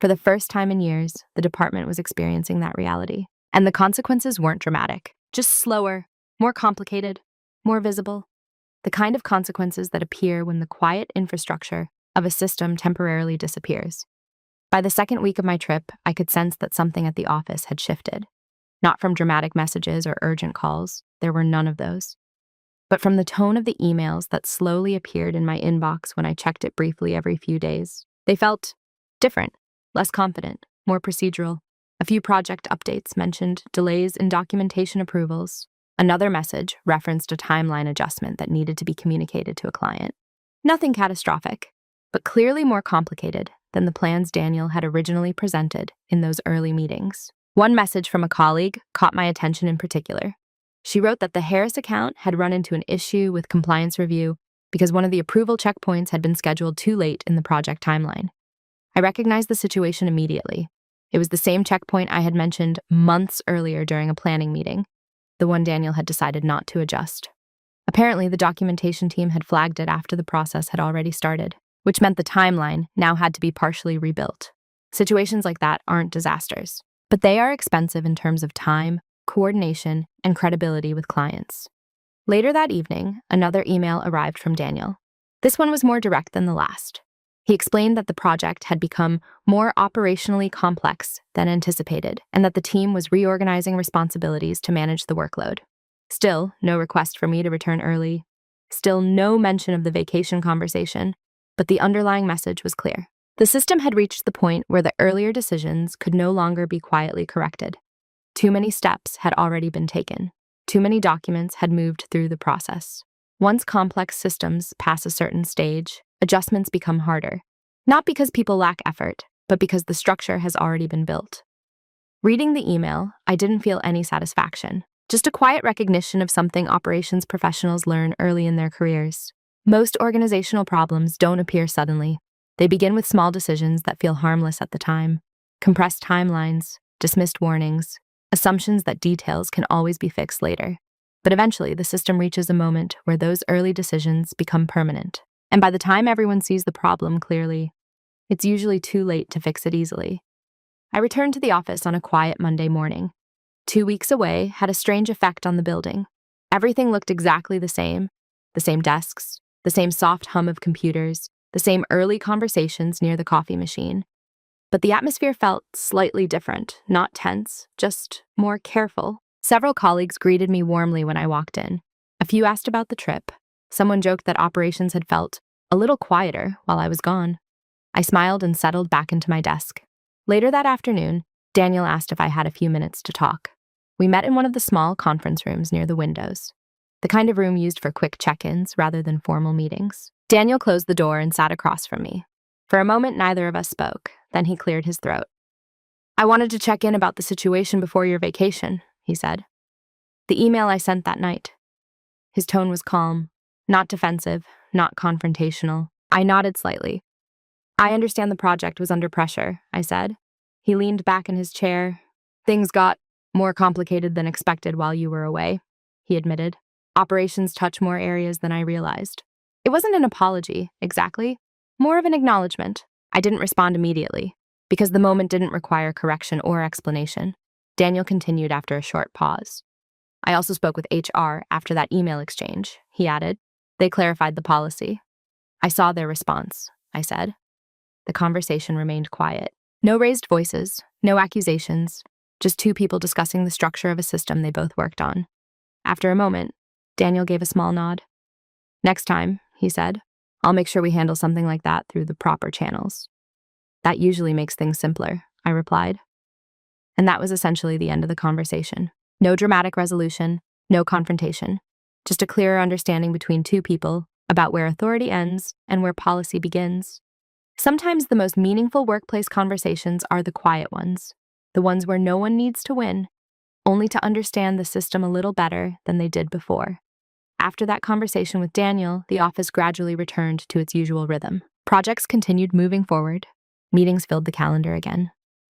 For the first time in years, the department was experiencing that reality. And the consequences weren't dramatic, just slower, more complicated, more visible. The kind of consequences that appear when the quiet infrastructure of a system temporarily disappears. By the second week of my trip, I could sense that something at the office had shifted. Not from dramatic messages or urgent calls, there were none of those. But from the tone of the emails that slowly appeared in my inbox when I checked it briefly every few days, they felt different, less confident, more procedural. A few project updates mentioned delays in documentation approvals. Another message referenced a timeline adjustment that needed to be communicated to a client. Nothing catastrophic, but clearly more complicated than the plans Daniel had originally presented in those early meetings. One message from a colleague caught my attention in particular. She wrote that the Harris account had run into an issue with compliance review because one of the approval checkpoints had been scheduled too late in the project timeline. I recognized the situation immediately. It was the same checkpoint I had mentioned months earlier during a planning meeting, the one Daniel had decided not to adjust. Apparently, the documentation team had flagged it after the process had already started, which meant the timeline now had to be partially rebuilt. Situations like that aren't disasters, but they are expensive in terms of time, coordination, and credibility with clients. Later that evening, another email arrived from Daniel. This one was more direct than the last. He explained that the project had become more operationally complex than anticipated, and that the team was reorganizing responsibilities to manage the workload. Still, no request for me to return early. Still, no mention of the vacation conversation, but the underlying message was clear. The system had reached the point where the earlier decisions could no longer be quietly corrected. Too many steps had already been taken. Too many documents had moved through the process. Once complex systems pass a certain stage, adjustments become harder. Not because people lack effort, but because the structure has already been built. Reading the email, I didn't feel any satisfaction. Just a quiet recognition of something operations professionals learn early in their careers. Most organizational problems don't appear suddenly. They begin with small decisions that feel harmless at the time. Compressed timelines, dismissed warnings, assumptions that details can always be fixed later. But eventually, the system reaches a moment where those early decisions become permanent. And by the time everyone sees the problem clearly, it's usually too late to fix it easily. I returned to the office on a quiet Monday morning. 2 weeks away had a strange effect on the building. Everything looked exactly the same desks, the same soft hum of computers, the same early conversations near the coffee machine. But the atmosphere felt slightly different, not tense, just more careful. Several colleagues greeted me warmly when I walked in. A few asked about the trip. Someone joked that operations had felt a little quieter while I was gone. I smiled and settled back into my desk. Later that afternoon, Daniel asked if I had a few minutes to talk. We met in one of the small conference rooms near the windows, the kind of room used for quick check-ins rather than formal meetings. Daniel closed the door and sat across from me. For a moment, neither of us spoke. Then he cleared his throat. "I wanted to check in about the situation before your vacation," he said. "The email I sent that night." His tone was calm, not defensive, not confrontational. I nodded slightly. "I understand the project was under pressure," I said. He leaned back in his chair. "Things got more complicated than expected while you were away," he admitted. "Operations touch more areas than I realized." It wasn't an apology, exactly. More of an acknowledgement. I didn't respond immediately, because the moment didn't require correction or explanation. Daniel continued after a short pause. "I also spoke with HR after that email exchange," he added. "They clarified the policy." "I saw their response," I said. The conversation remained quiet. No raised voices, no accusations, just two people discussing the structure of a system they both worked on. After a moment, Daniel gave a small nod. "Next time," he said, "I'll make sure we handle something like that through the proper channels." "That usually makes things simpler," I replied. And that was essentially the end of the conversation. No dramatic resolution, no confrontation, just a clearer understanding between two people about where authority ends and where policy begins. Sometimes the most meaningful workplace conversations are the quiet ones, the ones where no one needs to win, only to understand the system a little better than they did before. After that conversation with Daniel, the office gradually returned to its usual rhythm. Projects continued moving forward. Meetings filled the calendar again.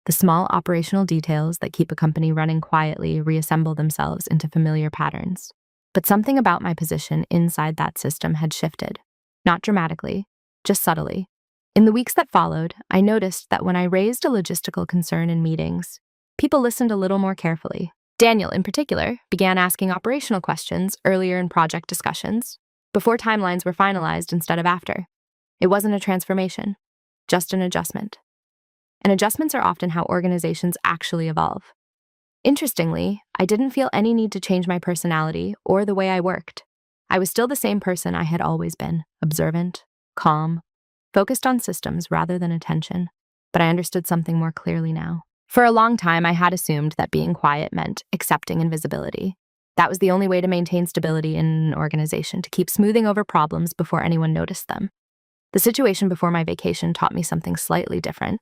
The small operational details that keep a company running quietly reassemble themselves into familiar patterns. But something about my position inside that system had shifted. Not dramatically, just subtly. In the weeks that followed, I noticed that when I raised a logistical concern in meetings, people listened a little more carefully. Daniel, in particular, began asking operational questions earlier in project discussions, before timelines were finalized instead of after. It wasn't a transformation, just an adjustment. And adjustments are often how organizations actually evolve. Interestingly, I didn't feel any need to change my personality or the way I worked. I was still the same person I had always been, observant, calm, focused on systems rather than attention. But I understood something more clearly now. For a long time, I had assumed that being quiet meant accepting invisibility. That was the only way to maintain stability in an organization, to keep smoothing over problems before anyone noticed them. The situation before my vacation taught me something slightly different.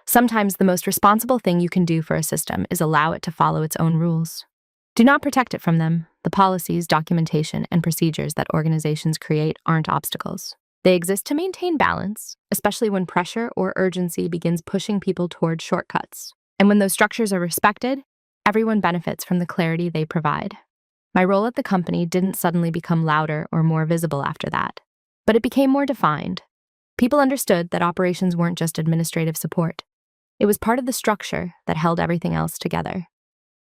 Sometimes the most responsible thing you can do for a system is allow it to follow its own rules. Do not protect it from them. The policies, documentation, and procedures that organizations create aren't obstacles. They exist to maintain balance, especially when pressure or urgency begins pushing people toward shortcuts. And when those structures are respected, everyone benefits from the clarity they provide. My role at the company didn't suddenly become louder or more visible after that, but it became more defined. People understood that operations weren't just administrative support. It was part of the structure that held everything else together.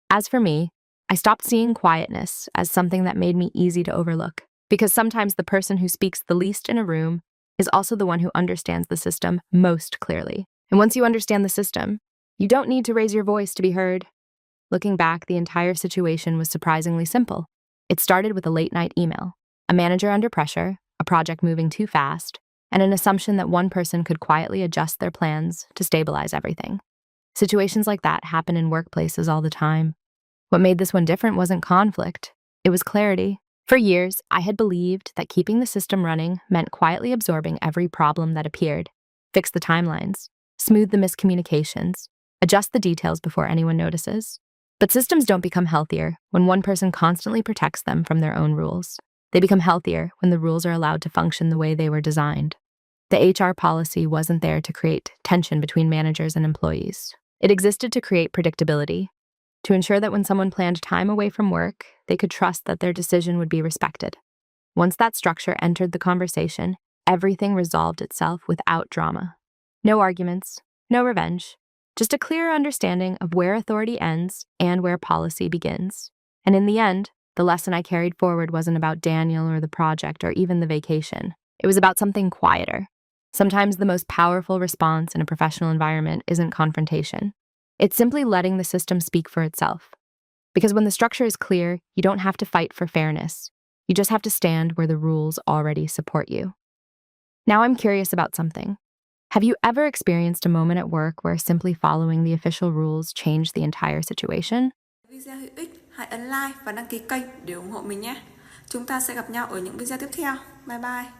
As for me, I stopped seeing quietness as something that made me easy to overlook, because sometimes the person who speaks the least in a room is also the one who understands the system most clearly. And once you understand the system, you don't need to raise your voice to be heard. Looking back, the entire situation was surprisingly simple. It started with a late-night email, a manager under pressure, a project moving too fast, and an assumption that one person could quietly adjust their plans to stabilize everything. Situations like that happen in workplaces all the time. What made this one different wasn't conflict, it was clarity. For years, I had believed that keeping the system running meant quietly absorbing every problem that appeared, fix the timelines, smooth the miscommunications, adjust the details before anyone notices. But systems don't become healthier when one person constantly protects them from their own rules. They become healthier when the rules are allowed to function the way they were designed. The HR policy wasn't there to create tension between managers and employees. It existed to create predictability, to ensure that when someone planned time away from work, they could trust that their decision would be respected. Once that structure entered the conversation, everything resolved itself without drama. No arguments, no revenge, just a clear understanding of where authority ends and where policy begins. And in the end, the lesson I carried forward wasn't about Daniel or the project or even the vacation. It was about something quieter. Sometimes the most powerful response in a professional environment isn't confrontation. It's simply letting the system speak for itself. Because when the structure is clear, you don't have to fight for fairness. You just have to stand where the rules already support you. Now I'm curious about something. Have you ever experienced a moment at work where simply following the official rules changed the entire situation? Video hữu ích, hãy ấn like và đăng ký kênh để ủng hộ mình nhé. Chúng ta sẽ gặp nhau ở những video tiếp theo. Bye bye.